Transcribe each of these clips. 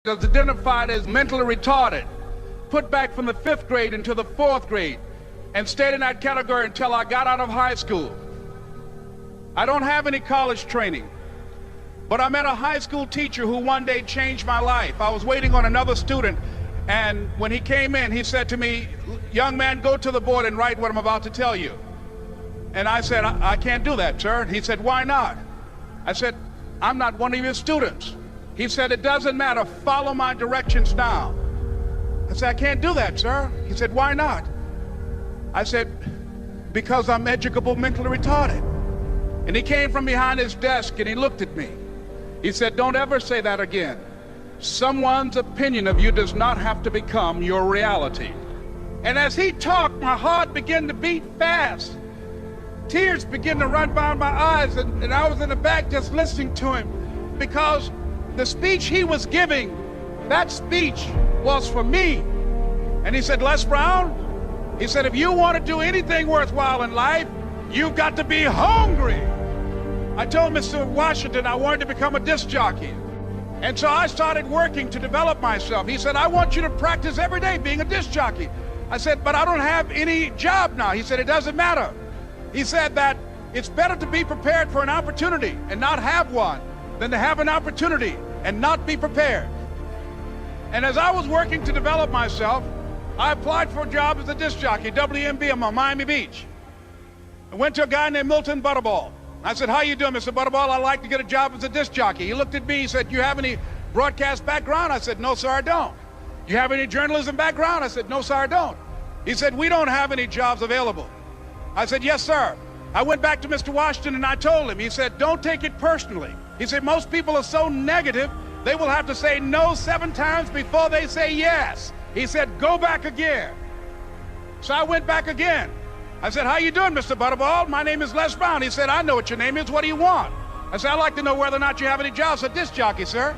was identified as mentally retarded, put back from the 5th grade into the 4th grade, and stayed in that category until I got out of high school. I don't have any college training, but I met a high school teacher who one day changed my life. I was waiting on another student, and when he came in, he said to me, "Young man, go to the board and write what I'm about to tell you." And I said, I can't do that, sir. And he said, "Why not?" I said, "I'm not one of your students." He said, "It doesn't matter, follow my directions now." I said, "I can't do that, sir." He said, "Why not?" I said, "Because I'm educable mentally retarded." And he came from behind his desk and he looked at me. He said, "Don't ever say that again. Someone's opinion of you does not have to become your reality." And as he talked, my heart began to beat fast. Tears began to run down my eyes, and I was in the back just listening to him, because the speech he was giving, that speech was for me. And he said, "Les Brown," he said, "if you want to do anything worthwhile in life, you've got to be hungry." I told Mr. Washington I wanted to become a disc jockey. And so I started working to develop myself. He said, "I want you to practice every day being a disc jockey." I said, "But I don't have any job now." He said, "It doesn't matter." He said that it's better to be prepared for an opportunity and not have one than to have an opportunity and not be prepared. And as I was working to develop myself, I applied for a job as a disc jockey, WMB, on Miami Beach. I went to a guy named Milton Butterball. I said, "How you doing, Mr. Butterball? I'd like to get a job as a disc jockey." He looked at me, he said, "You have any broadcast background?" I said, "No, sir, I don't." "You have any journalism background?" I said, "No, sir, I don't." He said, "We don't have any jobs available." I said, "Yes, sir." I went back to Mr. Washington and I told him. He said, "Don't take it personally." He said, "Most people are so negative, they will have to say no 7 times before they say yes." He said, "Go back again." So I went back again. I said, "How you doing, Mr. Butterball? My name is Les Brown." He said, "I know what your name is. What do you want?" I said, "I'd like to know whether or not you have any jobs for disc jockey, sir."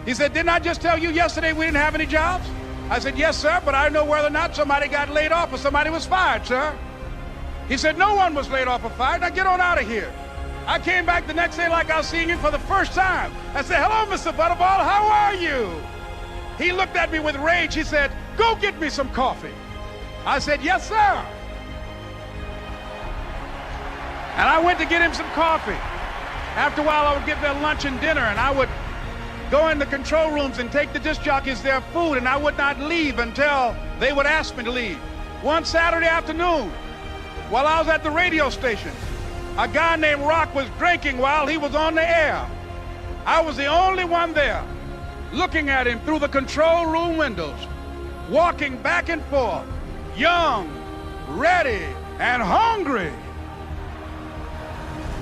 He said, "Didn't I just tell you yesterday we didn't have any jobs?" I said, "Yes, sir, but I know whether or not somebody got laid off or somebody was fired, sir." He said, "No one was laid off or fired. Now get on out of here." I came back the next day like I was seeing him for the first time. I said, "Hello, Mr. Butterball, how are you?" He looked at me with rage. He said, "Go get me some coffee." I said, "Yes, sir." And I went to get him some coffee. After a while, I would get their lunch and dinner, and I would go in the control rooms and take the disc jockeys their food, and I would not leave until they would ask me to leave. One Saturday afternoon, while I was at the radio station, a guy named Rock was drinking while he was on the air. I was the only one there, looking at him through the control room windows, walking back and forth, young, ready, and hungry.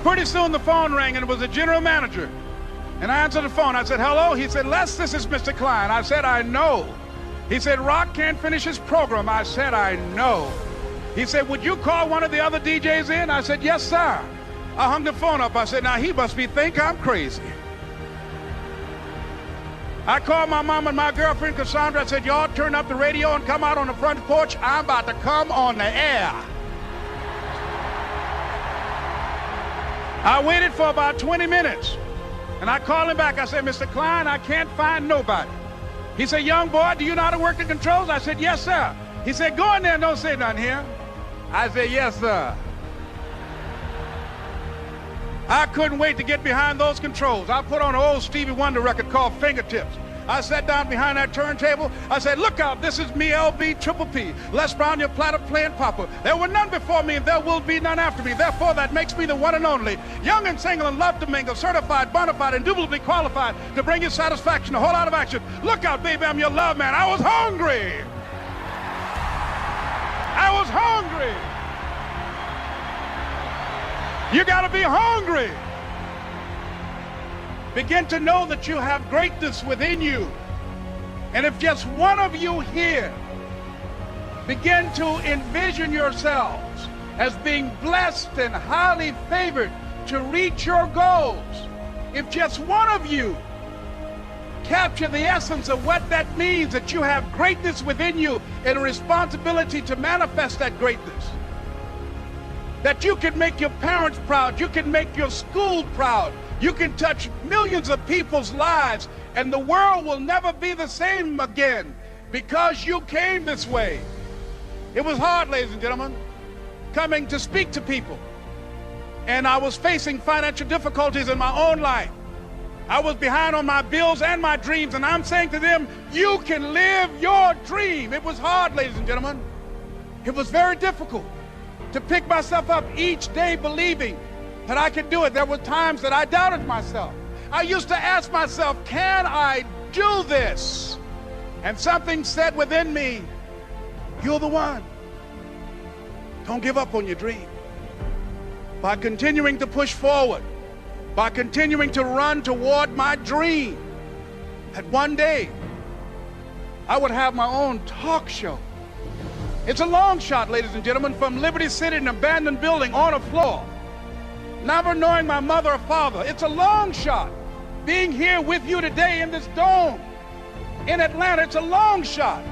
Pretty soon the phone rang, and it was the general manager. And I answered the phone. I said, "Hello?" He said, "Les, this is Mr. Klein." I said, "I know." He said, "Rock can't finish his program." I said, "I know." He said, "Would you call one of the other DJs in?" I said, "Yes, sir." I hung the phone up. I said, "Now he must think I'm crazy." I called my mom and my girlfriend, Cassandra. I said, "Y'all turn up the radio and come out on the front porch. I'm about to come on the air." I waited for about 20 minutes, and I called him back. I said, "Mr. Klein, I can't find nobody." He said, "Young boy, do you know how to work the controls?" I said, "Yes, sir." He said, "Go in there and don't say nothing here." I said, "Yes, sir." I couldn't wait to get behind those controls. I put on an old Stevie Wonder record called Fingertips. I sat down behind that turntable. I said, "Look out, this is me, LB Triple P, Les Brown, your platter playing papa. There were none before me, and there will be none after me. Therefore, that makes me the one and only. Young and single and love to mingle, certified, bona fide, indubitably qualified to bring you satisfaction, a whole lot of action. Look out, baby, I'm your love man." I was hungry. I was hungry. You gotta be hungry. Begin to know that you have greatness within you. And if just one of you here begin to envision yourselves as being blessed and highly favored to reach your goals, if just one of you capture the essence of what that means, that you have greatness within you and a responsibility to manifest that greatness, that you can make your parents proud, you can make your school proud, you can touch millions of people's lives And the world will never be the same again because you came this way. It was hard, ladies and gentlemen, coming to speak to people. And I was facing financial difficulties in my own life. I was behind on my bills and my dreams, and I'm saying to them, you can live your dream. It was hard, ladies and gentlemen. It was very difficult to pick myself up each day believing that I could do it. There were times that I doubted myself. I used to ask myself, can I do this? And something said within me, you're the one. Don't give up on your dream. By continuing to push forward, by continuing to run toward my dream, that one day I would have my own talk show. It's a long shot, ladies and gentlemen, from Liberty City, an abandoned building on a floor, never knowing my mother or father. It's a long shot. Being here with you today in this dome in Atlanta, it's a long shot.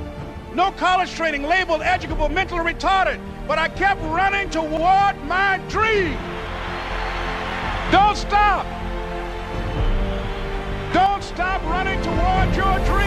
No college training, labeled educable, mentally retarded, but I kept running toward my dream. Don't stop. Don't stop running toward your dream.